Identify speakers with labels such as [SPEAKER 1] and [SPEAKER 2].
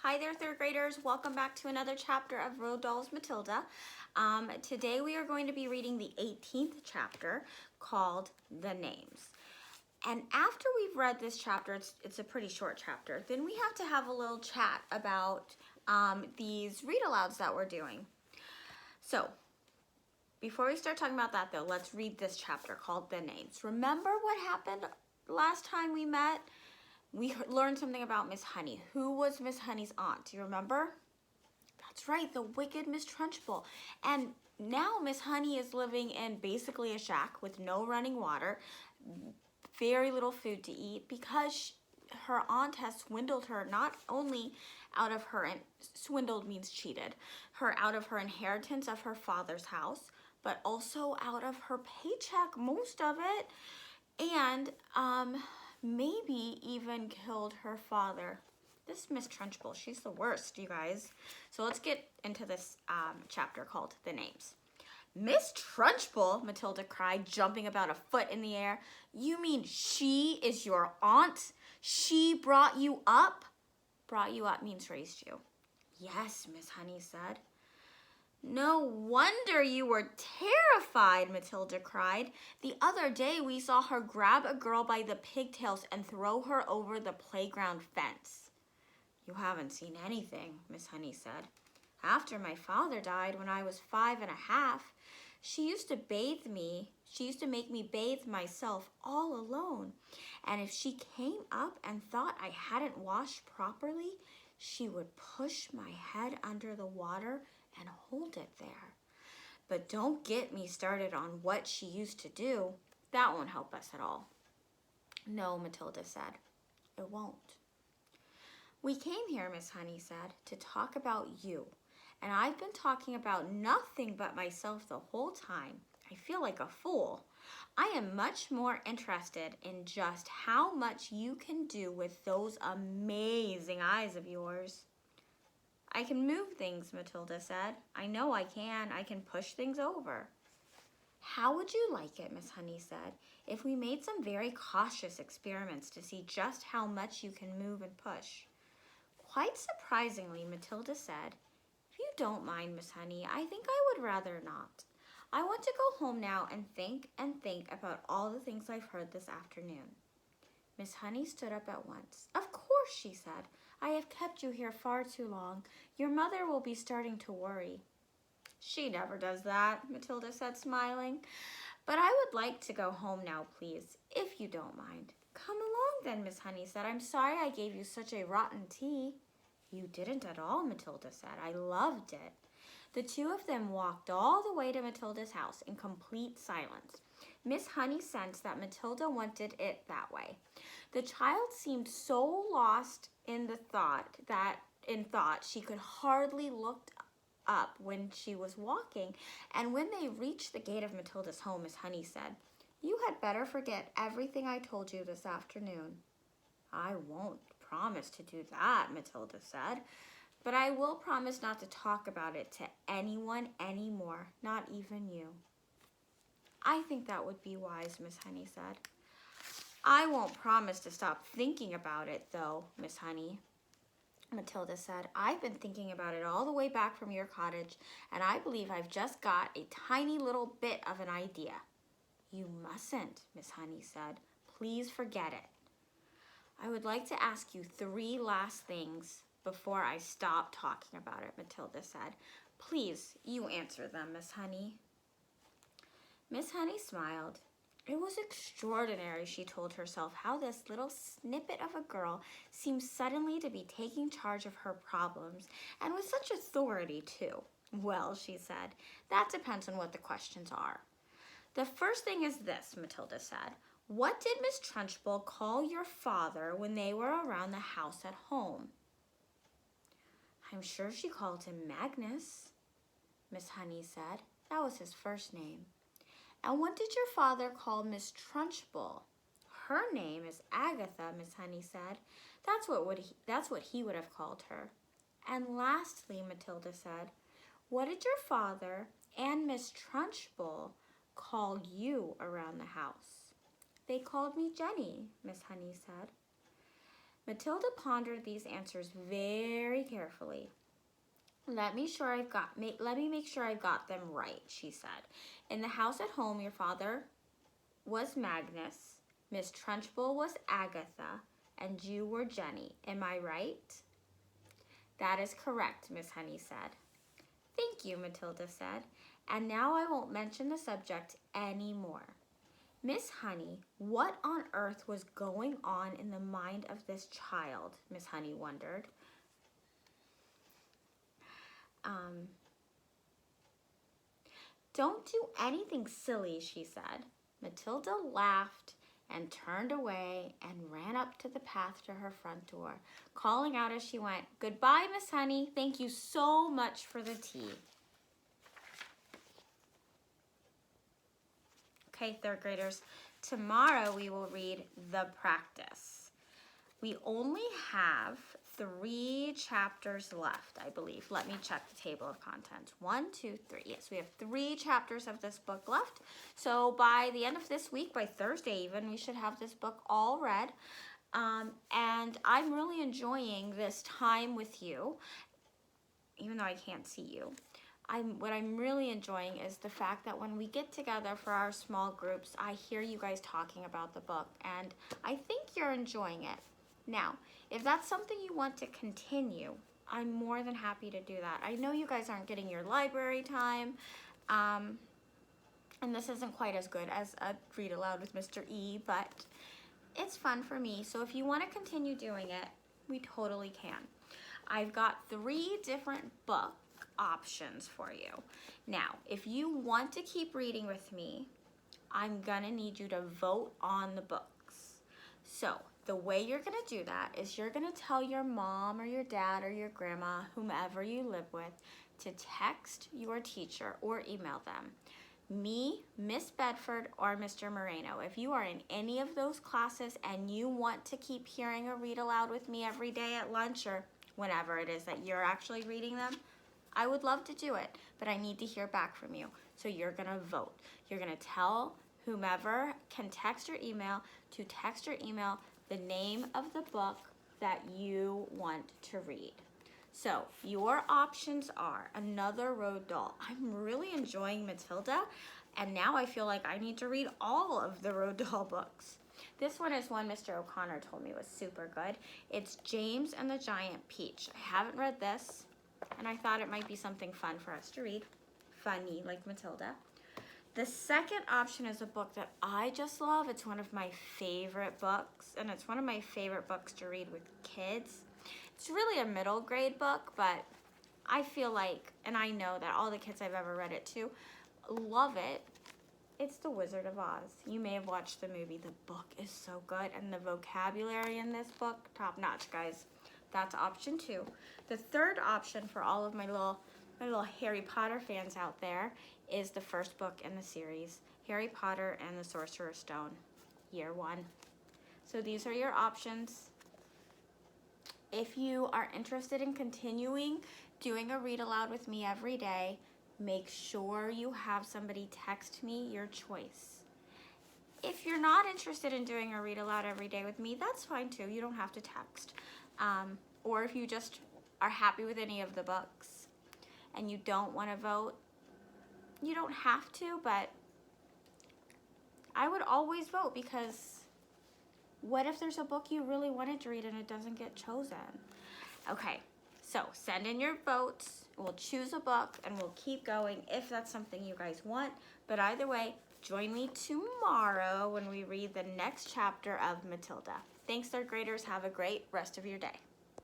[SPEAKER 1] Hi there, third graders. Welcome back to another chapter of Roald Dahl's Matilda. Today we are going to be reading the 18th chapter called The Names. And after we've read this chapter, it's a pretty short chapter, then we have to have a little chat about these read-alouds that we're doing. So, before we start talking about that though, let's read this chapter called The Names. Remember what happened last time we met? We learned something about Miss Honey. Who was Miss Honey's aunt? Do you remember? That's right, the wicked Miss Trunchbull. And now Miss Honey is living in basically a shack with no running water, very little food to eat because her aunt has swindled her not only out of her, swindled means cheated, her out of her inheritance of her father's house, but also out of her paycheck, most of it, and maybe even killed her father. This Miss Trunchbull, she's the worst, you guys. So let's get into this chapter called The Names. Miss Trunchbull, Matilda cried, jumping about a foot in the air. You mean she is your aunt? She brought you up? Brought you up means raised you. Yes, Miss Honey said. No wonder you were terrified, Matilda cried. The other day we saw her grab a girl by the pigtails and throw her over the playground fence. You haven't seen anything, Miss Honey said. After my father died when I was 5 and a half, she used to bathe me. She used to make me bathe myself all alone. And if she came up and thought I hadn't washed properly, she would push my head under the water and hold it there. But don't get me started on what she used to do. That won't help us at all. No, Matilda said. It won't. We came here, Miss Honey said, to talk about you. And I've been talking about nothing but myself the whole time. I feel like a fool. I am much more interested in just how much you can do with those amazing eyes of yours. I can move things, Matilda said. I know I can. I can push things over. How would you like it, Miss Honey said, if we made some very cautious experiments to see just how much you can move and push? Quite surprisingly, Matilda said, if you don't mind, Miss Honey, I think I would rather not. I want to go home now and think about all the things I've heard this afternoon. Miss Honey stood up at once. Of course, she said. I have kept you here far too long. Your mother will be starting to worry. She never does that, Matilda said, smiling. But I would like to go home now, please, if you don't mind. Come along then, Miss Honey said. I'm sorry I gave you such a rotten tea. You didn't at all, Matilda said. I loved it. The two of them walked all the way to Matilda's house in complete silence. Miss Honey sensed that Matilda wanted it that way. The child seemed so lost in thought she could hardly look up when she was walking, and when they reached the gate of Matilda's home, Miss Honey said, You had better forget everything I told you this afternoon. I won't promise to do that, Matilda said, but I will promise not to talk about it to anyone anymore, not even you. I think that would be wise, Miss Honey said. I won't promise to stop thinking about it, though, Miss Honey, Matilda said. I've been thinking about it all the way back from your cottage, and I believe I've just got a tiny little bit of an idea. You mustn't, Miss Honey said. Please forget it. I would like to ask you 3 last things before I stop talking about it, Matilda said. Please, you answer them, Miss Honey. Miss Honey smiled. It was extraordinary, she told herself, how this little snippet of a girl seemed suddenly to be taking charge of her problems, and with such authority, too. Well, she said, that depends on what the questions are. The first thing is this, Matilda said. What did Miss Trunchbull call your father when they were around the house at home? I'm sure she called him Magnus, Miss Honey said. That was his first name. And what did your father call Miss Trunchbull? Her name is Agatha, Miss Honey said. That's what he would have called her. And lastly, Matilda said, what did your father and Miss Trunchbull call you around the house? They called me Jenny, Miss Honey said. Matilda pondered these answers very carefully. Let me make sure I've got them right, she said. In the house at home, your father was Magnus, Miss Trunchbull was Agatha, and you were Jenny. Am I right? That is correct, Miss Honey said. Thank you, Matilda said. And now I won't mention the subject any more. Miss Honey, what on earth was going on in the mind of this child? Miss Honey wondered. Don't do anything silly, she said. Matilda laughed and turned away and ran up to the path to her front door, calling out as she went, Goodbye, Miss Honey. Thank you so much for the tea. Okay, third graders, tomorrow we will read The Practice. We only have 3 chapters left, I believe. Let me check the table of contents. 1, 2, 3. Yes, we have 3 chapters of this book left. So by the end of this week, by Thursday even, we should have this book all read. And I'm really enjoying this time with you, even though I can't see you. What I'm really enjoying is the fact that when we get together for our small groups, I hear you guys talking about the book, and I think you're enjoying it. Now, if that's something you want to continue, I'm more than happy to do that. I know you guys aren't getting your library time, and this isn't quite as good as a read aloud with Mr. E, but it's fun for me. So if you want to continue doing it, we totally can. I've got 3 different book options for you. Now, if you want to keep reading with me, I'm gonna need you to vote on the books. So the way you're gonna do that is you're gonna tell your mom or your dad or your grandma, whomever you live with, to text your teacher or email them. Me, Miss Bedford, or Mr. Moreno. If you are in any of those classes and you want to keep hearing a read aloud with me every day at lunch or whenever it is that you're actually reading them, I would love to do it, but I need to hear back from you. So you're gonna vote. You're gonna tell whomever can text or email to text or email the name of the book that you want to read. So your options are Another Road Doll. I'm really enjoying Matilda, and now I feel like I need to read all of the Road Doll books. This one is one Mr. O'Connor told me was super good. It's James and the Giant Peach. I haven't read this, and I thought it might be something fun for us to read. Funny, like Matilda. The second option is a book that I just love. It's one of my favorite books, and it's one of my favorite books to read with kids. It's really a middle grade book, but I feel like, and I know that all the kids I've ever read it to love it. It's The Wizard of Oz. You may have watched the movie. The book is so good, and the vocabulary in this book, top notch, guys. That's option 2. The third option for all of my little Harry Potter fans out there is the first book in the series, Harry Potter and the Sorcerer's Stone, Year 1. So these are your options. If you are interested in continuing doing a read aloud with me every day, make sure you have somebody text me your choice. If you're not interested in doing a read aloud every day with me, that's fine too. You don't have to text. Or if you just are happy with any of the books and you don't want to vote, you don't have to, but I would always vote, because what if there's a book you really wanted to read and it doesn't get chosen? Okay, so send in your votes. We'll choose a book and we'll keep going if that's something you guys want. But either way, join me tomorrow when we read the next chapter of Matilda. Thanks, third graders. Have a great rest of your day.